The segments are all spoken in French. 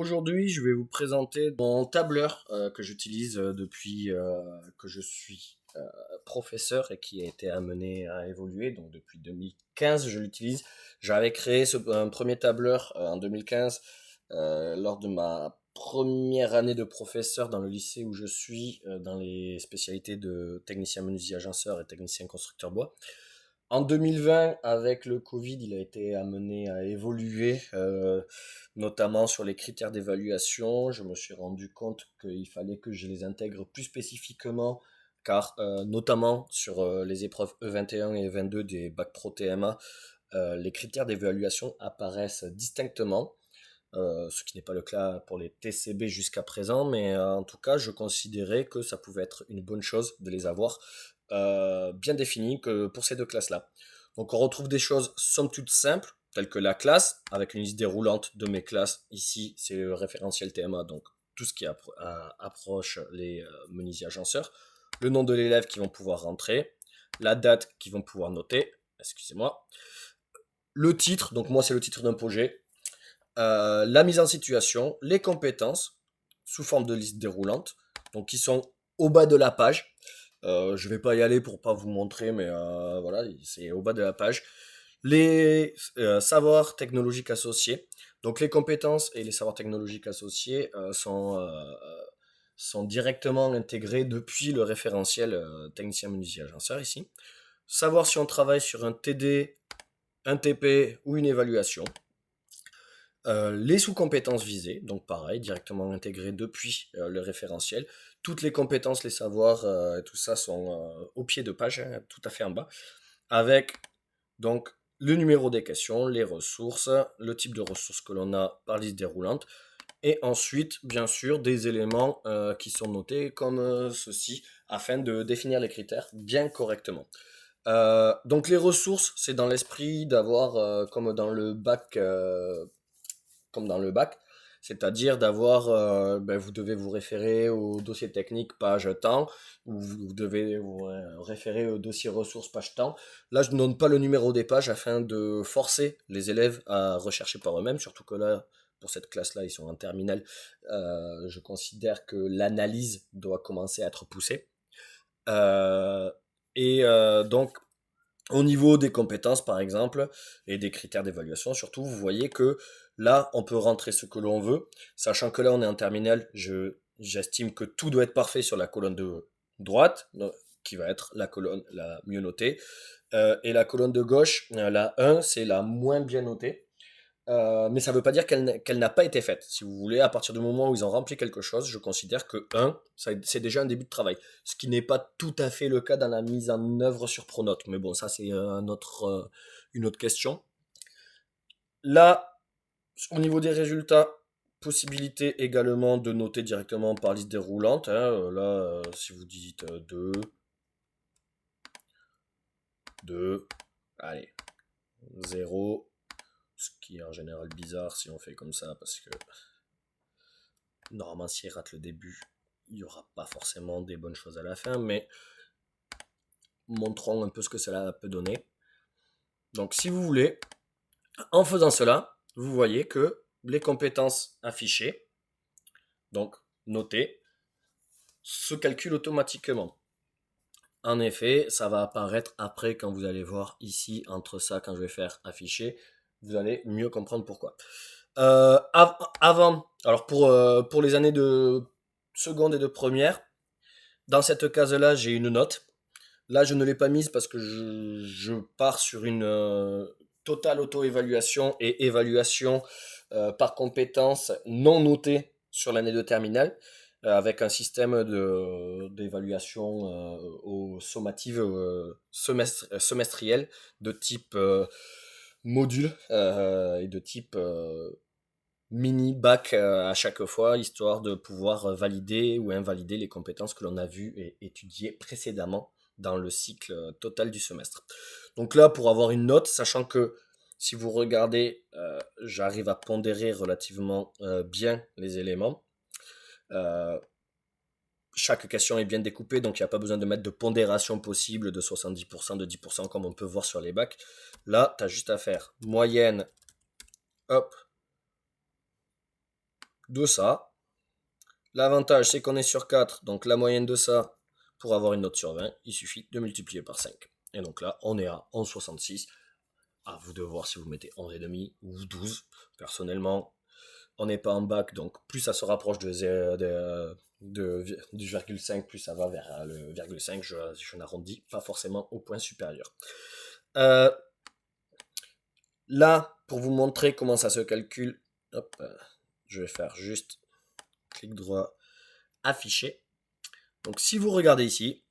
Aujourd'hui, je vais vous présenter mon tableur que j'utilise depuis que je suis professeur et qui a été amené à évoluer. Donc depuis 2015, je l'utilise. J'avais créé un premier tableur en 2015 lors de ma première année de professeur dans le lycée où je suis, dans les spécialités de technicien menuisier agenceur et technicien constructeur bois. En 2020, avec le Covid, il a été amené à évoluer, notamment sur les critères d'évaluation. Je me suis rendu compte qu'il fallait que je les intègre plus spécifiquement, car notamment sur les épreuves E21 et E22 des bacs pro TMA, les critères d'évaluation apparaissent distinctement, ce qui n'est pas le cas pour les TCB jusqu'à présent, mais en tout cas, je considérais que ça pouvait être une bonne chose de les avoir bien définies que pour ces deux classes-là. Donc on retrouve des choses somme toute simples, telles que la classe, avec une liste déroulante de mes classes. Ici, c'est le référentiel TMA, donc tout ce qui approche les menuisiers agenceurs. Le nom de l'élève qui vont pouvoir rentrer, la date qu'ils vont pouvoir noter, excusez-moi, le titre, donc moi c'est le titre d'un projet, la mise en situation, les compétences sous forme de liste déroulante, donc qui sont au bas de la page. Je vais pas y aller pour pas vous montrer, mais voilà, c'est au bas de la page. Les savoirs technologiques associés, donc les compétences et les savoirs technologiques associés sont directement intégrés depuis le référentiel technicien menuisier agenceur ici. Savoir si on travaille sur un TD, un TP ou une évaluation. Les sous-compétences visées, donc pareil, directement intégrées depuis le référentiel. Toutes les compétences, les savoirs, tout ça sont au pied de page, hein, tout à fait en bas, avec donc le numéro des questions, les ressources, le type de ressources que l'on a par liste déroulante, et ensuite, bien sûr, des éléments qui sont notés comme ceci, afin de définir les critères bien correctement. Donc les ressources, c'est dans l'esprit d'avoir, comme dans le bac, c'est-à-dire d'avoir, vous devez vous référer au dossier technique page temps, ou vous devez vous référer au dossier ressources page temps. Là, je ne donne pas le numéro des pages afin de forcer les élèves à rechercher par eux-mêmes, surtout que là, pour cette classe-là, ils sont en terminale. Je considère que l'analyse doit commencer à être poussée. Euh, donc, au niveau des compétences, par exemple, et des critères d'évaluation, surtout, vous voyez que là, on peut rentrer ce que l'on veut, sachant que là, on est en terminale, j'estime que tout doit être parfait sur la colonne de droite, qui va être la colonne la mieux notée, et la colonne de gauche, la 1, c'est la moins bien notée. Mais ça ne veut pas dire qu'elle n'a pas été faite. Si vous voulez, à partir du moment où ils ont rempli quelque chose, je considère que 1, c'est déjà un début de travail. Ce qui n'est pas tout à fait le cas dans la mise en œuvre sur Pronote. Mais bon, ça c'est une autre question. Là, au niveau des résultats, possibilité également de noter directement par liste déroulante, hein. Là, si vous dites 2, 2, allez, 0, ce qui est en général bizarre si on fait comme ça, parce que normalement, s'il rate le début, il n'y aura pas forcément des bonnes choses à la fin, mais montrons un peu ce que cela peut donner. Donc, si vous voulez, en faisant cela, vous voyez que les compétences affichées, donc notées, se calculent automatiquement. En effet, ça va apparaître après quand vous allez voir ici, entre ça, quand je vais faire afficher, vous allez mieux comprendre pourquoi. Avant, alors pour les années de seconde et de première, dans cette case-là, j'ai une note. Là, je ne l'ai pas mise parce que je pars sur une totale auto-évaluation et évaluation par compétences non notées sur l'année de terminale, avec un système d'évaluation aux sommatives semestrielles de type module et de type mini-bac à chaque fois, histoire de pouvoir valider ou invalider les compétences que l'on a vues et étudiées précédemment dans le cycle total du semestre. Donc là, pour avoir une note, sachant que si vous regardez, j'arrive à pondérer relativement bien les éléments. Euh, Chaque question est bien découpée, donc il n'y a pas besoin de mettre de pondération possible de 70%, de 10% comme on peut voir sur les bacs. Là, tu as juste à faire moyenne, hop, de ça. L'avantage, c'est qu'on est sur 4, donc la moyenne de ça, pour avoir une note sur 20, il suffit de multiplier par 5. Et donc là, on est à 11,66. À vous de voir si vous mettez 11,5 ou 12. Personnellement, on n'est pas en bac, donc plus ça se rapproche du 0,5, plus ça va vers le 0,5, je n'arrondis pas forcément au point supérieur. Là, pour vous montrer comment ça se calcule, hop, je vais faire juste clic droit, afficher. Donc si vous regardez ici,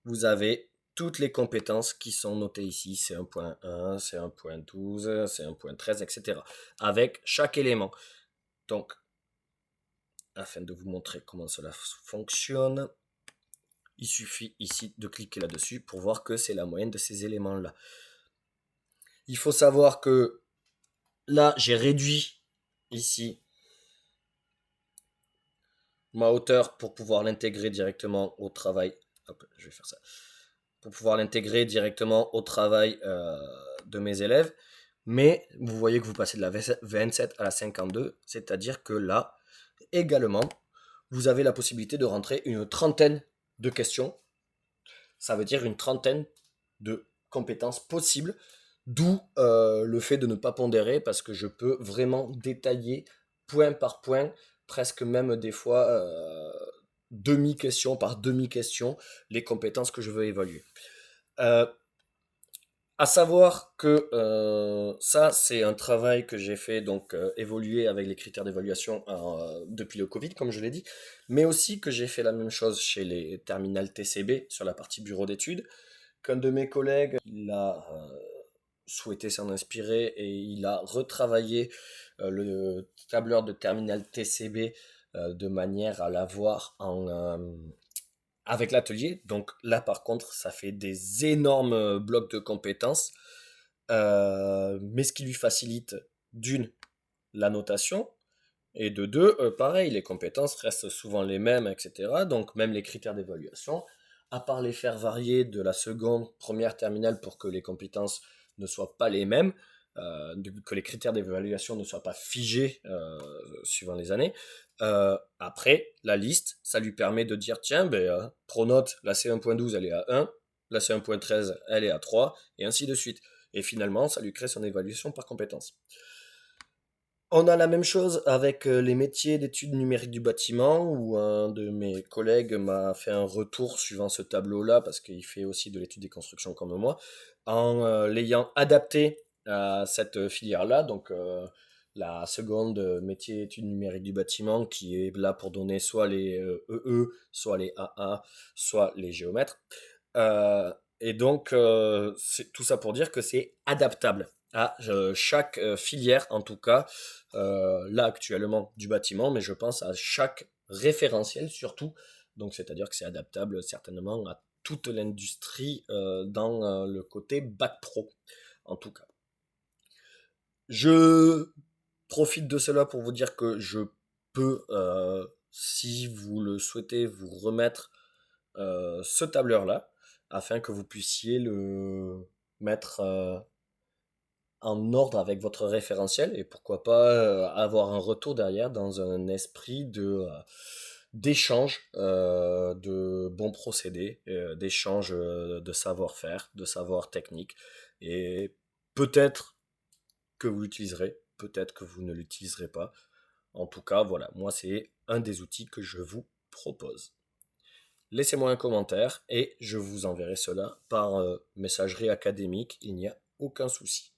vous avez toutes les compétences qui sont notées ici, c'est 1.1, c'est 1.12, c'est 1.13, etc. Avec chaque élément. Donc, afin de vous montrer comment cela fonctionne, il suffit ici de cliquer là-dessus pour voir que c'est la moyenne de ces éléments-là. Il faut savoir que là, j'ai réduit ici ma hauteur pour pouvoir l'intégrer directement au travail. Hop, je vais faire ça. Pour pouvoir l'intégrer directement au travail de mes élèves. Mais vous voyez que vous passez de la 27 à la 52, c'est-à-dire que là, également, vous avez la possibilité de rentrer une trentaine de questions. Ça veut dire une trentaine de compétences possibles, d'où le fait de ne pas pondérer, parce que je peux vraiment détailler point par point, presque même des fois demi-question par demi-question, les compétences que je veux évaluer. À savoir que ça, c'est un travail que j'ai fait donc évoluer avec les critères d'évaluation depuis le Covid, comme je l'ai dit, mais aussi que j'ai fait la même chose chez les terminales TCB sur la partie bureau d'études, qu'un de mes collègues, il a souhaité s'en inspirer et il a retravaillé le tableur de terminal TCB de manière à l'avoir avec l'atelier. Donc là, par contre, ça fait des énormes blocs de compétences, mais ce qui lui facilite d'une, la notation, et de deux, pareil, les compétences restent souvent les mêmes, etc. Donc même les critères d'évaluation, à part les faire varier de la seconde, première terminale pour que les compétences ne soient pas les mêmes, que les critères d'évaluation ne soient pas figés suivant les années. Après, la liste, ça lui permet de dire, tiens, pronote, la C1.12, elle est à 1, la C1.13, elle est à 3, et ainsi de suite. Et finalement, ça lui crée son évaluation par compétence. On a la même chose avec les métiers d'études numériques du bâtiment, où un de mes collègues m'a fait un retour suivant ce tableau-là, parce qu'il fait aussi de l'étude des constructions comme moi, en l'ayant adapté à cette filière-là, donc la seconde métier études numériques du bâtiment, qui est là pour donner soit les EE, soit les AA, soit les géomètres. Et donc, c'est tout ça pour dire que c'est adaptable à chaque filière, en tout cas, là actuellement du bâtiment, mais je pense à chaque référentiel surtout. Donc, c'est-à-dire que c'est adaptable certainement à toute l'industrie dans le côté bac pro, en tout cas. Je profite de cela pour vous dire que je peux, si vous le souhaitez, vous remettre ce tableur-là, afin que vous puissiez le mettre en ordre avec votre référentiel et pourquoi pas avoir un retour derrière dans un esprit d'échange de bons procédés, d'échange de savoir-faire, de savoir technique et peut-être que vous l'utiliserez, peut-être que vous ne l'utiliserez pas. En tout cas, voilà, moi c'est un des outils que je vous propose. Laissez-moi un commentaire et je vous enverrai cela par messagerie académique, il n'y a aucun souci.